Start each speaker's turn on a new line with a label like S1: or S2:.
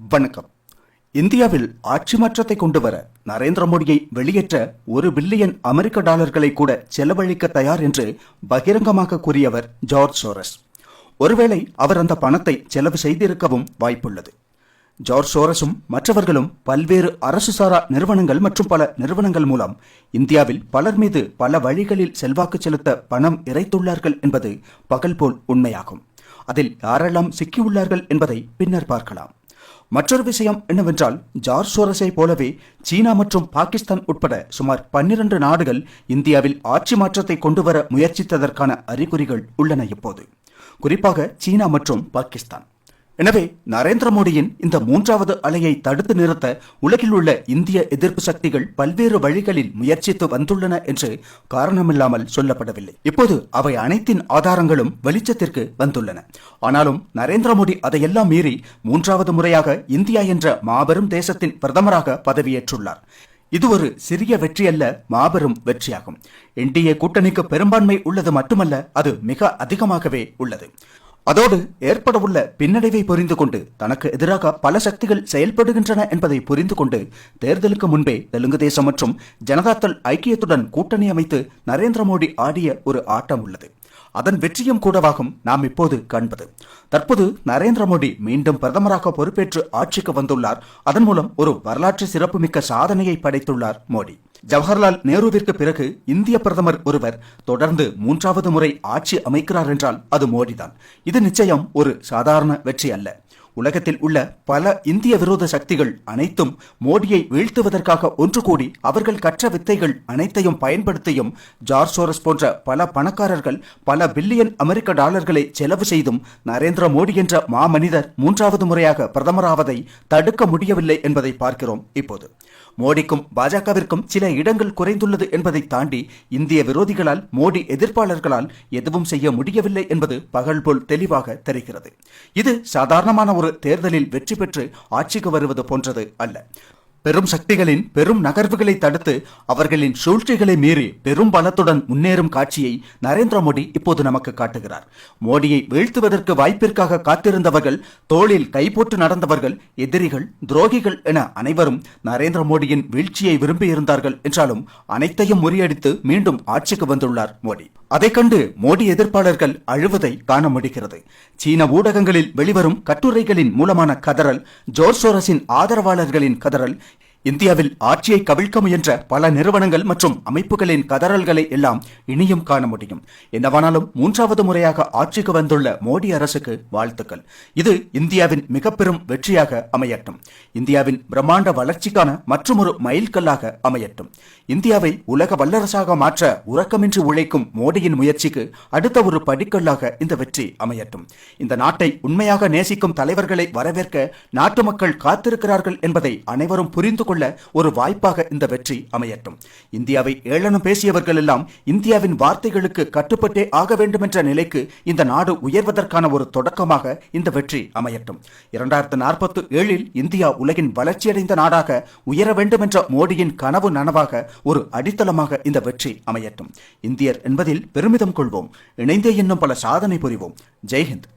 S1: வணக்கம். இந்தியாவில் ஆட்சி மாற்றத்தை கொண்டு வர நரேந்திர மோடியை வெளியேற்ற $1 பில்லியன் கூட செலவழிக்க தயார் என்று பகிரங்கமாக கூறியவர் ஜார்ஜ் சோரஸ். ஒருவேளை அவர் அந்த பணத்தை செலவு செய்திருக்கவும் வாய்ப்புள்ளது. ஜார்ஜ் சோரஸும் மற்றவர்களும் பல்வேறு அரசு சாரா நிறுவனங்கள் மற்றும் பல நிறுவனங்கள் மூலம் இந்தியாவில் பலர் மீது பல வழிகளில் செல்வாக்கு செலுத்த பணம் இறைத்துள்ளார்கள் என்பது பகல் போல் உண்மையாகும். அதில் யாரெல்லாம் சிக்கியுள்ளார்கள் என்பதை பின்னர் பார்க்கலாம். மற்றொரு விஷயம் என்னவென்றால், ஜார்ஜ் சோரஸை போலவே சீனா மற்றும் பாகிஸ்தான் உட்பட சுமார் 12 நாடுகள் இந்தியாவில் ஆட்சி மாற்றத்தை கொண்டு வர முயற்சித்ததற்கான அறிகுறிகள் உள்ளன இப்போது, குறிப்பாக சீனா மற்றும் பாகிஸ்தான். எனவே நரேந்திர மோடியின் இந்த 3வது அலையை தடுத்து நிறுத்த உலகில் உள்ள இந்திய எதிர்ப்பு சக்திகள் பல்வேறு வழிகளில் முயற்சித்து வந்துள்ளன என்று காரணமில்லாமல் சொல்லப்படவில்லை. இப்போது அவை அனைத்தின் ஆதாரங்களும் வெளிச்சத்திற்கு வந்துள்ளன. ஆனாலும் நரேந்திர மோடி அதையெல்லாம் மீறி 3வது முறையாக இந்தியா என்ற மாபெரும் தேசத்தின் பிரதமராக பதவியேற்றுள்ளார். இது ஒரு சிறிய வெற்றி அல்ல, மாபெரும் வெற்றியாகும். என்டிஏ கூட்டணிக்கு பெரும்பான்மை உள்ளது மட்டுமல்ல, அது மிக அதிகமாகவே உள்ளது. அதோடு ஏற்படவுள்ள பின்னடைவை புரிந்து கொண்டு தனக்கு எதிராக பல சக்திகள் செயல்படுகின்றன என்பதை புரிந்து கொண்டு தேர்தலுக்கு முன்பே தெலுங்கு தேசம் மற்றும் ஜனதாதள் ஐக்கியத்துடன் கூட்டணி அமைத்து நரேந்திர மோடி ஆடிய ஒரு ஆட்டம் உள்ளது. அதன் வெற்றியும் கூடவாகும் நாம் இப்போது காண்பது. தற்போது நரேந்திர மோடி மீண்டும் பிரதமராக பொறுப்பேற்று ஆட்சிக்கு வந்துள்ளார். அதன் மூலம் ஒரு வரலாற்று சிறப்புமிக்க சாதனையை படைத்துள்ளார் மோடி. ஜவஹர்லால் நேருவிற்கு பிறகு இந்திய பிரதமர் ஒருவர் தொடர்ந்து 3வது முறை ஆட்சி அமைக்கிறார் என்றால் அது மோடிதான். இது நிச்சயம் ஒரு சாதாரண வெற்றி அல்ல. உலகத்தில் உள்ள பல இந்திய விரோத சக்திகள் அனைத்தும் மோடியை வீழ்த்துவதற்காக ஒன்று கூடி அவர்கள் கற்ற வித்தைகள் அனைத்தையும் பயன்படுத்தியும் ஜார்ஜ் சோரஸ் போன்ற பல பணக்காரர்கள் பல பில்லியன் $களை செலவு செய்தும் நரேந்திர மோடி என்ற மாமனிதர் 3வது முறையாக பிரதமராவதை தடுக்க முடியவில்லை என்பதை பார்க்கிறோம். இப்போது மோடிக்கும் பாஜகவிற்கும் சில இடங்கள் குறைந்துள்ளது என்பதை தாண்டி இந்திய விரோதிகளால் மோடி எதிர்ப்பாளர்களால் எதுவும் செய்ய முடியவில்லை என்பது பகல் போல் தெளிவாக தெரிகிறது. இது சாதாரணமான ஒரு தேர்தலில் வெற்றி பெற்று ஆட்சிக்கு வருவது போன்றது அல்ல. பெரும் சக்திகளின் பெரும் நகர்வுகளை தடுத்து அவர்களின் சூழ்ச்சிகளை மீறி பெரும் பலத்துடன் முன்னேறும் காட்சியை நரேந்திர மோடி இப்போது நமக்கு காட்டுகிறார். மோடியை வீழ்த்துவதற்கு வாய்ப்பிற்காக காத்திருந்தவர்கள், தோளில் கைப்போட்டு நடந்தவர்கள், எதிரிகள், துரோகிகள் என அனைவரும் நரேந்திர மோடியின் வீழ்ச்சியை விரும்பியிருந்தார்கள் என்றாலும் அனைத்தையும் முறியடித்து மீண்டும் ஆட்சிக்கு வந்துள்ளார் மோடி. அதை கண்டு மோடி எதிர்ப்பாளர்கள் அழுவதை காண முடிகிறது. சீன ஊடகங்களில் வெளிவரும் கட்டுரைகளின் மூலமான கதறல், ஜார்ஜ் சோரஸின் ஆதரவாளர்களின் கதறல், இந்தியாவில் ஆட்சியை கவிழ்க்க முயன்ற பல நிறுவனங்கள் மற்றும் அமைப்புகளின் கதறல்களை எல்லாம் இனியும் காண முடியும். என்னவானாலும் 3வது முறையாக ஆட்சிக்கு வந்துள்ள மோடி அரசுக்கு வாழ்த்துக்கள். இது இந்தியாவின் மிக பெரும் வெற்றியாக அமையட்டும். இந்தியாவின் பிரம்மாண்ட வளர்ச்சிக்கான மற்றொரு மைல்கல்லாக அமையட்டும். இந்தியாவை உலக வல்லரசாக மாற்ற உறக்கமின்றி உழைக்கும் மோடியின் முயற்சிக்கு அடுத்த ஒரு படிக்கல்லாக இந்த வெற்றி அமையட்டும். இந்த நாட்டை உண்மையாக நேசிக்கும் தலைவர்களை வரவேற்க நாட்டு மக்கள் காத்திருக்கிறார்கள் என்பதை அனைவரும் புரிந்து கொள்ள ஒரு வாய்ப்பாக இந்த வெற்றி அமையட்டும். இந்தியாவை ஏளனம் பேசியவர்கள் எல்லாம் இந்தியாவின் வார்த்தைகளுக்கு கட்டுப்பட்டே ஆக வேண்டும் என்ற நிலைக்கு இந்த நாடு உயர்வதற்கான ஒரு தொடக்கமாக இந்த வெற்றி அமையட்டும். 2047 இந்தியா உலகின் வளர்ச்சியடைந்த நாடாக உயர வேண்டும் என்ற மோடியின் கனவு நனவாக ஒரு அடித்தளமாக இந்த வெற்றி அமையட்டும். இந்தியர் என்பதில் பெருமிதம் கொள்வோம். இணைந்தே இன்னும் பல சாதனை புரிவோம். ஜெய்ஹிந்த்.